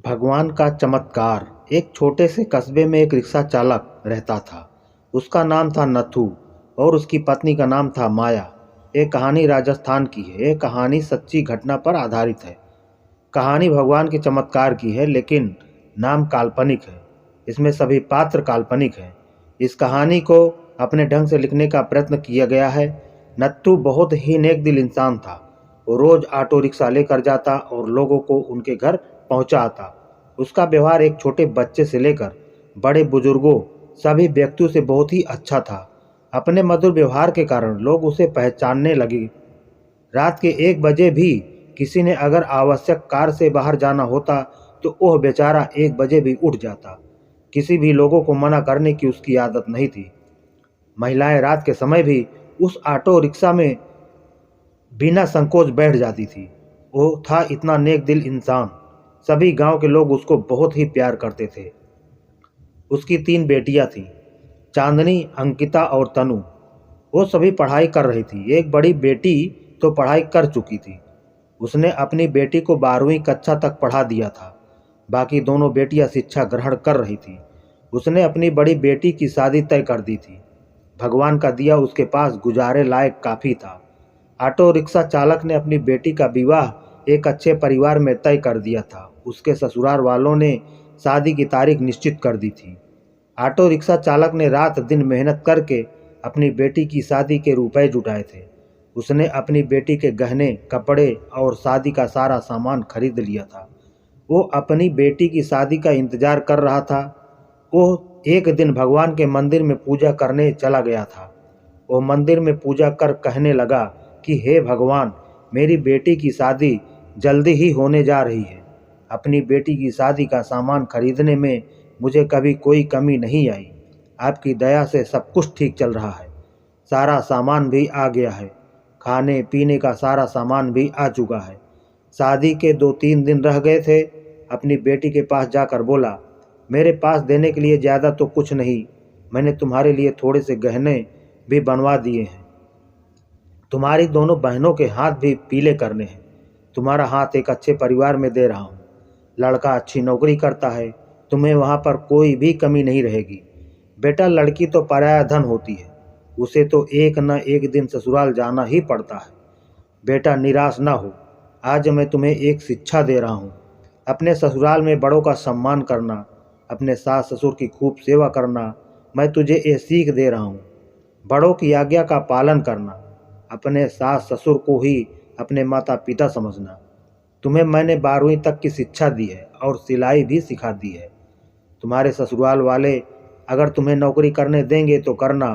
भगवान का चमत्कार। एक छोटे से कस्बे में एक रिक्शा चालक रहता था। उसका नाम था नथु और उसकी पत्नी का नाम था माया। ये कहानी राजस्थान की है। ये कहानी सच्ची घटना पर आधारित है। कहानी भगवान के चमत्कार की है, लेकिन नाम काल्पनिक है। इसमें सभी पात्र काल्पनिक हैं। इस कहानी को अपने ढंग से लिखने का प्रयत्न किया गया है। नत्थू बहुत ही नेक दिल इंसान था। वो रोज ऑटो रिक्शा लेकर जाता और लोगों को उनके घर पहुंचा आता। उसका व्यवहार एक छोटे बच्चे से लेकर बड़े बुजुर्गों सभी व्यक्तियों से बहुत ही अच्छा था। अपने मधुर व्यवहार के कारण लोग उसे पहचानने लगे। रात के 1 बजे भी किसी ने अगर आवश्यक कार से बाहर जाना होता तो वह बेचारा 1 बजे भी उठ जाता। किसी भी लोगों को मना करने की उसकी आदत नहीं थी। महिलाएं रात के समय भी उस ऑटो रिक्शा में बिना संकोच बैठ जाती थी। वो था इतना नेक दिल इंसान। सभी गांव के लोग उसको बहुत ही प्यार करते थे। उसकी 3 बेटियां थीं, चांदनी, अंकिता और तनु। वो सभी पढ़ाई कर रही थी। एक बड़ी बेटी तो पढ़ाई कर चुकी थी। उसने अपनी बेटी को 12वीं कक्षा तक पढ़ा दिया था। बाकी दोनों बेटियां शिक्षा ग्रहण कर रही थी। उसने अपनी बड़ी बेटी की शादी तय कर दी थी। भगवान का दिया उसके पास गुजारे लायक काफ़ी था। ऑटो रिक्शा चालक ने अपनी बेटी का विवाह एक अच्छे परिवार में तय कर दिया था। उसके ससुराल वालों ने शादी की तारीख निश्चित कर दी थी। ऑटो रिक्शा चालक ने रात दिन मेहनत करके अपनी बेटी की शादी के रुपए जुटाए थे। उसने अपनी बेटी के गहने, कपड़े और शादी का सारा सामान खरीद लिया था। वो अपनी बेटी की शादी का इंतजार कर रहा था। वो एक दिन भगवान के मंदिर में पूजा करने चला गया था। वो मंदिर में पूजा कर कहने लगा कि हे भगवान, मेरी बेटी की शादी जल्दी ही होने जा रही है। अपनी बेटी की शादी का सामान खरीदने में मुझे कभी कोई कमी नहीं आई। आपकी दया से सब कुछ ठीक चल रहा है। सारा सामान भी आ गया है। खाने पीने का सारा सामान भी आ चुका है। शादी के 2-3 दिन रह गए थे। अपनी बेटी के पास जाकर बोला, मेरे पास देने के लिए ज़्यादा तो कुछ नहीं। मैंने तुम्हारे लिए थोड़े से गहने भी बनवा दिए हैं। तुम्हारी दोनों बहनों के हाथ भी पीले करने हैं। तुम्हारा हाथ एक अच्छे परिवार में दे रहा हूँ। लड़का अच्छी नौकरी करता है। तुम्हें वहाँ पर कोई भी कमी नहीं रहेगी। बेटा, लड़की तो पराया धन होती है। उसे तो एक न एक दिन ससुराल जाना ही पड़ता है। बेटा, निराश ना हो। आज मैं तुम्हें एक शिक्षा दे रहा हूँ। अपने ससुराल में बड़ों का सम्मान करना, अपने सास ससुर की खूब सेवा करना। मैं तुझे ये सीख दे रहा हूँ। बड़ों की आज्ञा का पालन करना। अपने सास ससुर को ही अपने माता पिता समझना। तुम्हें मैंने 12वीं तक की शिक्षा दी है और सिलाई भी सिखा दी है। तुम्हारे ससुराल वाले अगर तुम्हें नौकरी करने देंगे तो करना,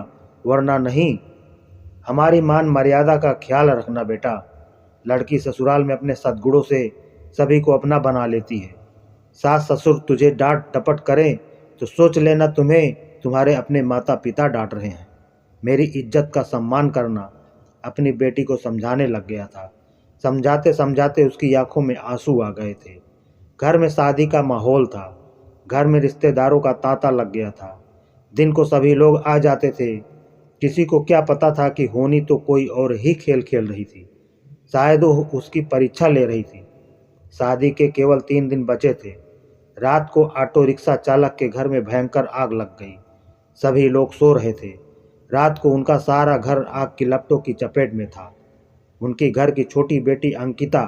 वरना नहीं। हमारी मान मर्यादा का ख्याल रखना बेटा। लड़की ससुराल में अपने सद्गुणों से सभी को अपना बना लेती है। सास ससुर तुझे डांट डपट करें तो सोच लेना तुम्हें तुम्हारे अपने माता पिता डांट रहे हैं। मेरी इज्जत का सम्मान करना। अपनी बेटी को समझाने लग गया था। समझाते समझाते उसकी आंखों में आंसू आ गए थे। घर में शादी का माहौल था। घर में रिश्तेदारों का तांता लग गया था। दिन को सभी लोग आ जाते थे। किसी को क्या पता था कि होनी तो कोई और ही खेल खेल रही थी। शायद वो उसकी परीक्षा ले रही थी। शादी के केवल 3 दिन बचे थे। रात को ऑटो रिक्शा चालक के घर में भयंकर आग लग गई। सभी लोग सो रहे थे। रात को उनका सारा घर आग की लपटों की चपेट में था। उनकी घर की छोटी बेटी अंकिता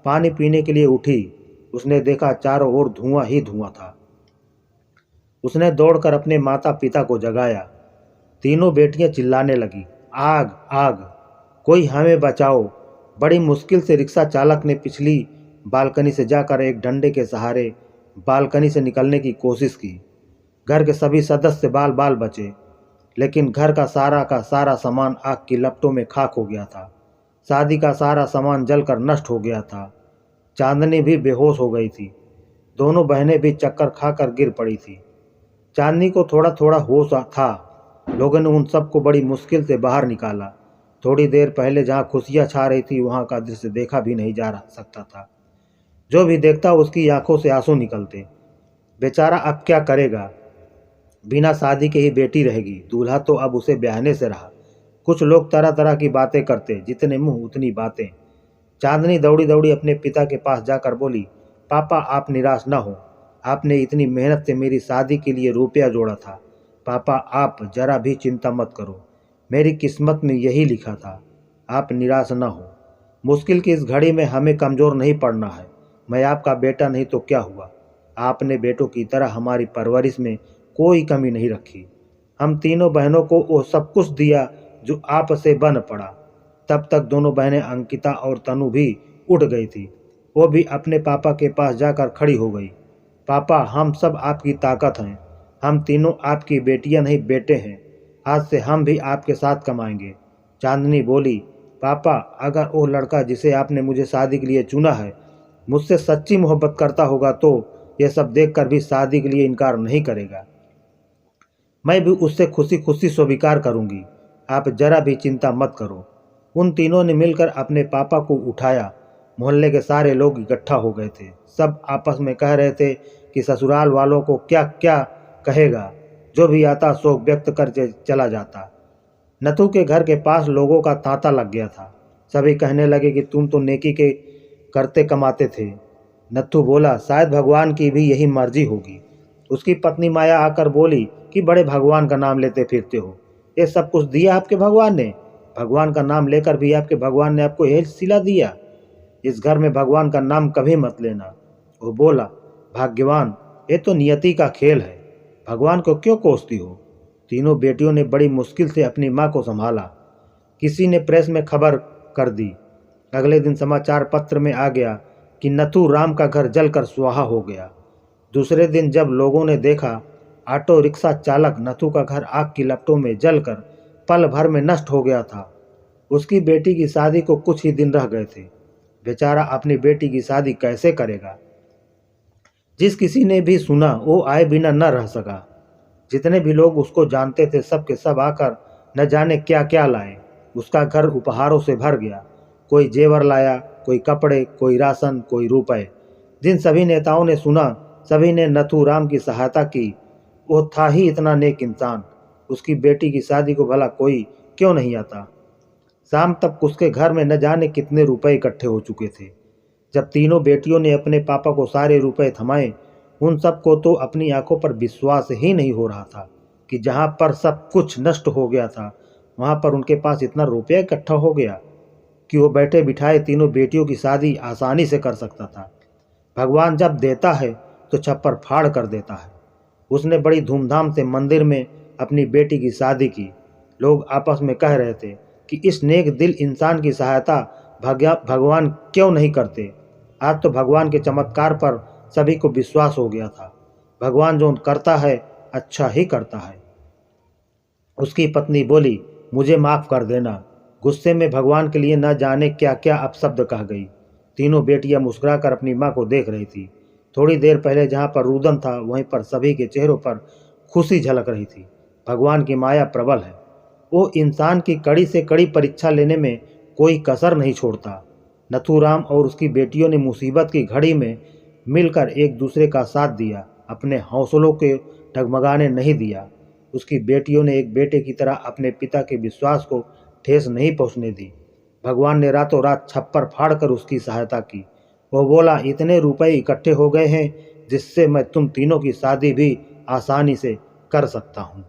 पानी पीने के लिए उठी। उसने देखा चारों ओर धुआं ही धुआं था। उसने दौड़कर अपने माता पिता को जगाया। तीनों बेटियां चिल्लाने लगी, आग आग, कोई हमें बचाओ। बड़ी मुश्किल से रिक्शा चालक ने पिछली बालकनी से जाकर एक डंडे के सहारे बालकनी से निकलने की कोशिश की। घर के सभी सदस्य बाल बाल बचे, लेकिन घर का सारा सामान आग की लपटों में खाक हो गया था। शादी का सारा सामान जलकर नष्ट हो गया था। चांदनी भी बेहोश हो गई थी। दोनों बहनें भी चक्कर खाकर गिर पड़ी थी। चांदनी को थोड़ा थोड़ा होश था। लोगों ने उन सबको बड़ी मुश्किल से बाहर निकाला। थोड़ी देर पहले जहाँ खुशियाँ छा रही थी वहाँ का दृश्य देखा भी नहीं जा सकता था। जो भी देखता उसकी आंखों से आंसू निकलते। बेचारा अब क्या करेगा। बिना शादी के ही बेटी रहेगी। दूल्हा तो अब उसे ब्याहने से रहा। कुछ लोग तरह तरह की बातें करते, जितने मुंह उतनी बातें। चांदनी दौड़ी दौड़ी अपने पिता के पास जाकर बोली, पापा आप निराश न हो, आपने इतनी मेहनत से मेरी शादी के लिए रुपया जोड़ा था। पापा आप जरा भी चिंता मत करो, मेरी किस्मत में यही लिखा था, आप निराश न हो। मुश्किल की इस घड़ी में हमें कमज़ोर नहीं पड़ना है। मैं आपका बेटा नहीं तो क्या हुआ, आपने बेटों की तरह हमारी परवरिश में कोई कमी नहीं रखी। हम तीनों बहनों को वो सब कुछ दिया जो आप से बन पड़ा। तब तक दोनों बहनें अंकिता और तनु भी उठ गई थी। वो भी अपने पापा के पास जाकर खड़ी हो गई। पापा हम सब आपकी ताकत हैं, हम तीनों आपकी बेटियां नहीं बेटे हैं। आज से हम भी आपके साथ कमाएंगे। चांदनी बोली, पापा अगर वो लड़का जिसे आपने मुझे शादी के लिए चुना है मुझसे सच्ची मोहब्बत करता होगा तो यह सब देखकर भी शादी के लिए इनकार नहीं करेगा। मैं भी उससे खुशी खुशी स्वीकार करूंगी, आप जरा भी चिंता मत करो। उन तीनों ने मिलकर अपने पापा को उठाया। मोहल्ले के सारे लोग इकट्ठा हो गए थे। सब आपस में कह रहे थे कि ससुराल वालों को क्या क्या कहेगा, जो भी आता शोक व्यक्त कर चला जाता। नथु के घर के पास लोगों का तांता लग गया था। सभी कहने लगे कि तुम तो नेकी के करते कमाते थे। नथु बोला, शायद भगवान की भी यही मर्जी होगी। उसकी पत्नी माया आकर बोली कि बड़े भगवान का नाम लेते फिरते हो, ये सब कुछ दिया आपके भगवान ने? भगवान का नाम लेकर भी आपके भगवान ने आपको यही सिला दिया? इस घर में भगवान का नाम कभी मत लेना। वो बोला, भाग्यवान ये तो नियति का खेल है, भगवान को क्यों कोसती हो? तीनों बेटियों ने बड़ी मुश्किल से अपनी माँ को संभाला। किसी ने प्रेस में खबर कर दी। अगले दिन समाचार पत्र में आ गया कि नथु राम का घर जलकर स्वाहा हो गया। दूसरे दिन जब लोगों ने देखा, ऑटो रिक्शा चालक नथु का घर आग की लपटों में जलकर पल भर में नष्ट हो गया था। उसकी बेटी की शादी को कुछ ही दिन रह गए थे। बेचारा अपनी बेटी की शादी कैसे करेगा? जिस किसी ने भी सुना वो आए बिना न रह सका। जितने भी लोग उसको जानते थे सब के सब आकर न जाने क्या क्या लाए। उसका घर उपहारों से भर गया। कोई जेवर लाया, कोई कपड़े, कोई राशन, कोई रुपए। जिन सभी नेताओं ने सुना सभी ने नथु राम की सहायता की। वो था ही इतना नेक इंसान, उसकी बेटी की शादी को भला कोई क्यों नहीं आता? शाम तक उसके घर में न जाने कितने रुपए इकट्ठे हो चुके थे। जब तीनों बेटियों ने अपने पापा को सारे रुपए थमाए, उन सबको तो अपनी आंखों पर विश्वास ही नहीं हो रहा था कि जहां पर सब कुछ नष्ट हो गया था वहां पर उनके पास इतना रुपया इकट्ठा हो गया कि वो बैठे बिठाए तीनों बेटियों की शादी आसानी से कर सकता था। भगवान जब देता है तो छप्पर फाड़ कर देता है। उसने बड़ी धूमधाम से मंदिर में अपनी बेटी की शादी की। लोग आपस में कह रहे थे कि इस नेक दिल इंसान की सहायता भगवान क्यों नहीं करते। आज तो भगवान के चमत्कार पर सभी को विश्वास हो गया था। भगवान जो करता है अच्छा ही करता है। उसकी पत्नी बोली, मुझे माफ़ कर देना। गुस्से में भगवान के लिए न जाने क्या क्या अपशब्द कह गई। तीनों बेटियां मुस्कुराकर अपनी माँ को देख रही थी। थोड़ी देर पहले जहाँ पर रुदन था वहीं पर सभी के चेहरों पर खुशी झलक रही थी। भगवान की माया प्रबल है, वो इंसान की कड़ी से कड़ी परीक्षा लेने में कोई कसर नहीं छोड़ता। नथुराम और उसकी बेटियों ने मुसीबत की घड़ी में मिलकर एक दूसरे का साथ दिया, अपने हौसलों के डगमगाने नहीं दिया। उसकी बेटियों ने एक बेटे की तरह अपने पिता के विश्वास को ठेस नहीं पहुंचने दी। भगवान ने रातों रात छप्पर फाड़कर उसकी सहायता की। वो बोला, इतने रुपए इकट्ठे हो गए हैं जिससे मैं तुम तीनों की शादी भी आसानी से कर सकता हूँ।